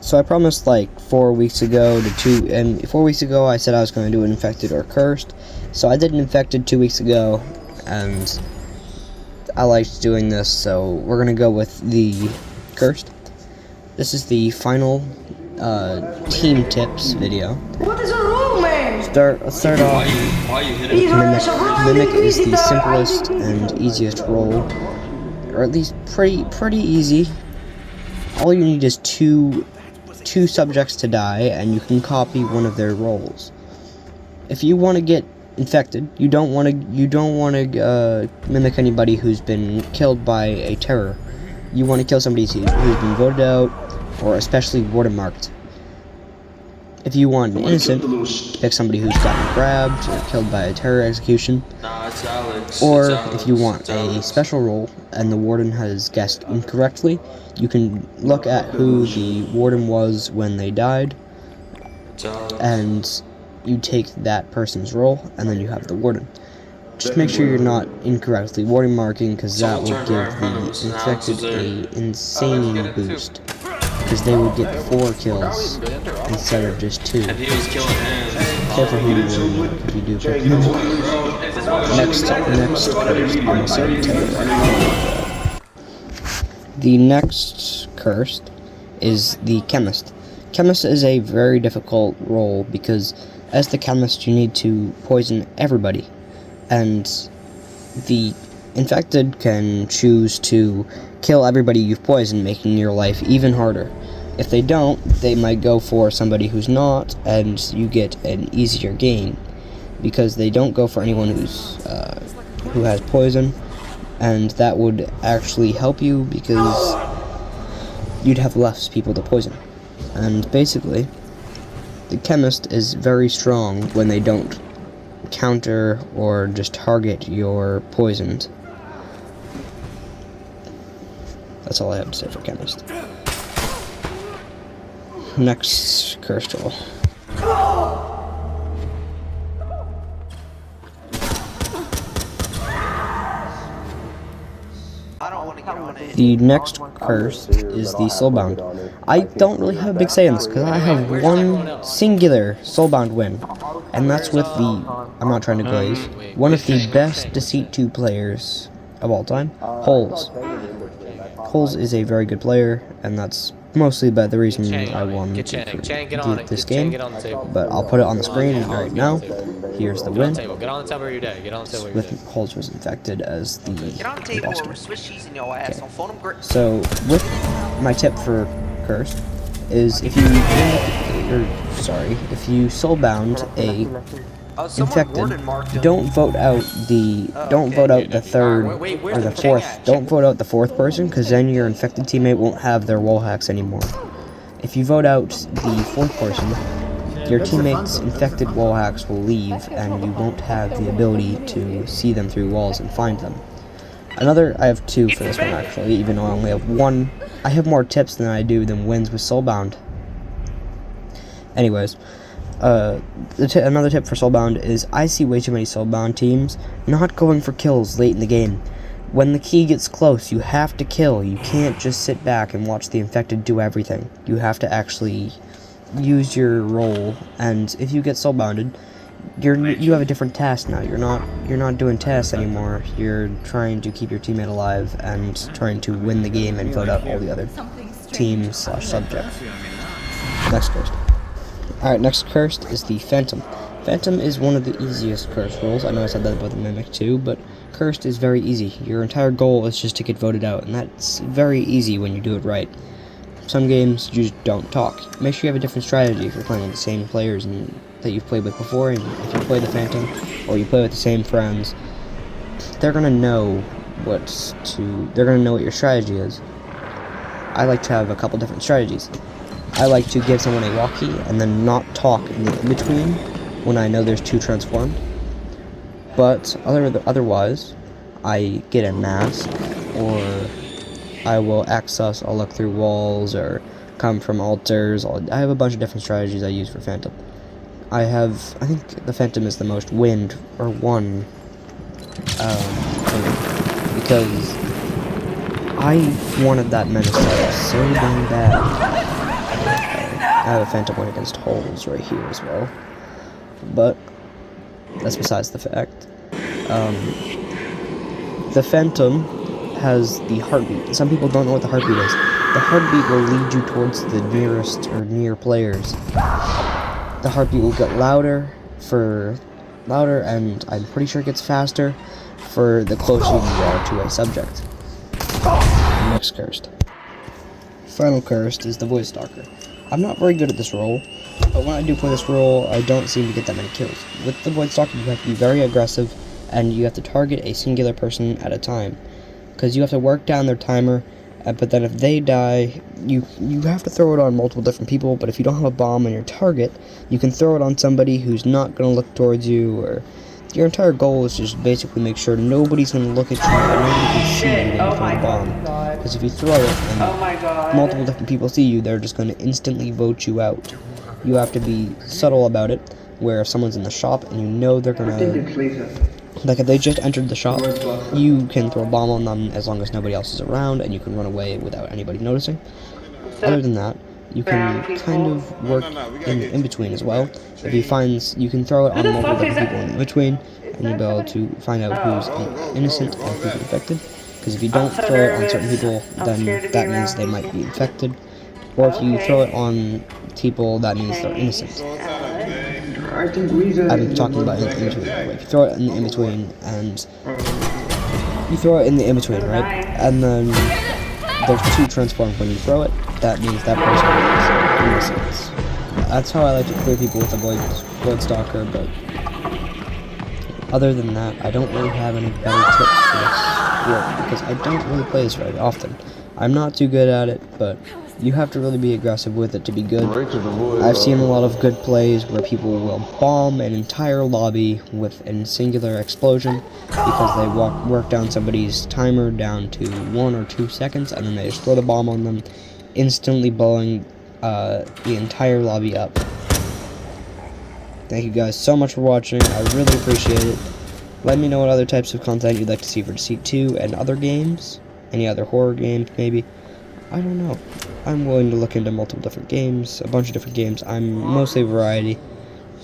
So I promised like 4 weeks ago and 4 weeks ago I said I was going to do an infected or cursed. So I did an infected 2 weeks ago, and I liked doing this, so we're going to go with the cursed. This is the final team tips video. What is wrong, man? Let's start off with Mimic. Mimic is the simplest and easiest role, or at least pretty easy. All you need is two subjects to die, and you can copy one of their roles. If you want to get infected, you don't want to mimic anybody who's been killed by a terror. You want to kill somebody who's been voted out, or especially watermarked. If you want an innocent, pick somebody who's gotten grabbed or killed by a terror execution. Or if you want a special role and the warden has guessed incorrectly, you can look at who the warden was when they died, and you take that person's role, and then you have the warden. Just make sure you're not incorrectly warden marking, because that will give the infected a insane boost, because they would get 4 kills instead of just 2. Careful who you warden mark if you do pick them. Next cursed, almost every time. The next cursed is the chemist. Chemist is a very difficult role because as the chemist you need to poison everybody, and the infected can choose to kill everybody you've poisoned, making your life even harder. If they don't, they might go for somebody who's not, and you get an easier game, because they don't go for anyone who has poison, and that would actually help you because you'd have less people to poison. And basically, the chemist is very strong when they don't counter or just target your poisoned. That's all I have to say for chemist. Next cursed role. The next curse is the soulbound. I don't really have a big say in this because I have one singular soulbound win, and that's with the, I'm not trying to glaze, one of the best Deceit 2 players of all time, Holes. Holes is a very good player, and that's mostly about the reason I won this game, but I'll put it on the screen right now. Here's the win. With Holes was infected as the imposter. Okay. So, with my tip for cursed is if you soulbound a infected, don't vote out the third or the fourth. Don't vote out the 4th person, because then your infected teammate won't have their wall hacks anymore. If you vote out the 4th person, your teammate's infected wall hacks will leave, and you won't have the ability to see them through walls and find them. I have 2 for this one actually, even though I only have 1. I have more tips than I do than wins with soulbound. Anyways, another tip for soulbound is I see way too many soulbound teams not going for kills late in the game. When the key gets close, you have to kill. You can't just sit back and watch the infected do everything. You have to actually use your role, and if you get soulbounded, you have a different task now. You're not doing tasks anymore. You're trying to keep your teammate alive and trying to win the game and vote out all the other teams/subjects. Next cursed. Alright, next cursed is the Phantom. Phantom is one of the easiest cursed roles. I know I said that about the Mimic too, but cursed is very easy. Your entire goal is just to get voted out, and that's very easy when you do it right. Some games you just don't talk. Make sure you have a different strategy if you're playing with the same players that you've played with before, and if you play the Phantom or you play with the same friends, they're gonna know what your strategy is. I like to have a couple different strategies. I like to give someone a walkie and then not talk in the in-between when I know there's 2 transformed. But otherwise, I get a mask, or I will access, I'll look through walls, or come from altars. I have a bunch of different strategies I use for Phantom. I think the Phantom is the most won because I wanted that menace so dang bad. have a Phantom Win against holes right here as well. But that's besides the fact. The Phantom has the heartbeat. Some people don't know what the heartbeat is. The heartbeat will lead you towards the nearest or near players. The heartbeat will get louder, and I'm pretty sure it gets faster for the closer you are to a subject. Next cursed. Final cursed is the Void Stalker. I'm not very good at this role, but when I do play this role, I don't seem to get that many kills. With the Void Stalker, you have to be very aggressive, and you have to target a singular person at a time, because you have to work down their timer. But then if they die, you have to throw it on multiple different people. But if you don't have a bomb on your target, you can throw it on somebody who's not going to look towards you. Or your entire goal is just basically make sure nobody's going to look at you and nobody can see you when you throw the bomb. Because if you throw it and multiple different people see you, they're just going to instantly vote you out. You have to be subtle about it, where if someone's in the shop and you know they're going to... Like, if they just entered the shop, you can throw a bomb on them as long as nobody else is around, and you can run away without anybody noticing. Other than that, you can kind of work in between as well. If you find, you can throw it on multiple different people in between, and you'll be able to find out who's innocent and who's infected. Because if you don't throw it on certain people, then that means they might be infected. Or if you throw it on people, that means they're innocent. I'm talking about in between. If you throw it in the in-between, and you throw it in the in-between, right? And then there's two transforms when you throw it. That means that person is innocent. That's how I like to clear people with a Void Stalker, but other than that, I don't really have any better tips for this work, because I don't really play this very often. I'm not too good at it, but you have to really be aggressive with it to be good. I've seen a lot of good plays where people will bomb an entire lobby with a singular explosion because they work down somebody's timer down to 1 or 2 seconds, and then they just throw the bomb on them, instantly blowing the entire lobby up. Thank you guys so much for watching. I really appreciate it. Let me know what other types of content you'd like to see for Deceit 2 and other games. Any other horror games, maybe. I don't know. I'm willing to look into multiple different games, a bunch of different games. I'm mostly variety,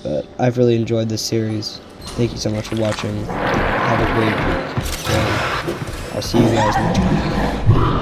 but I've really enjoyed this series. Thank you so much for watching. Have a great week, and I'll see you guys next time.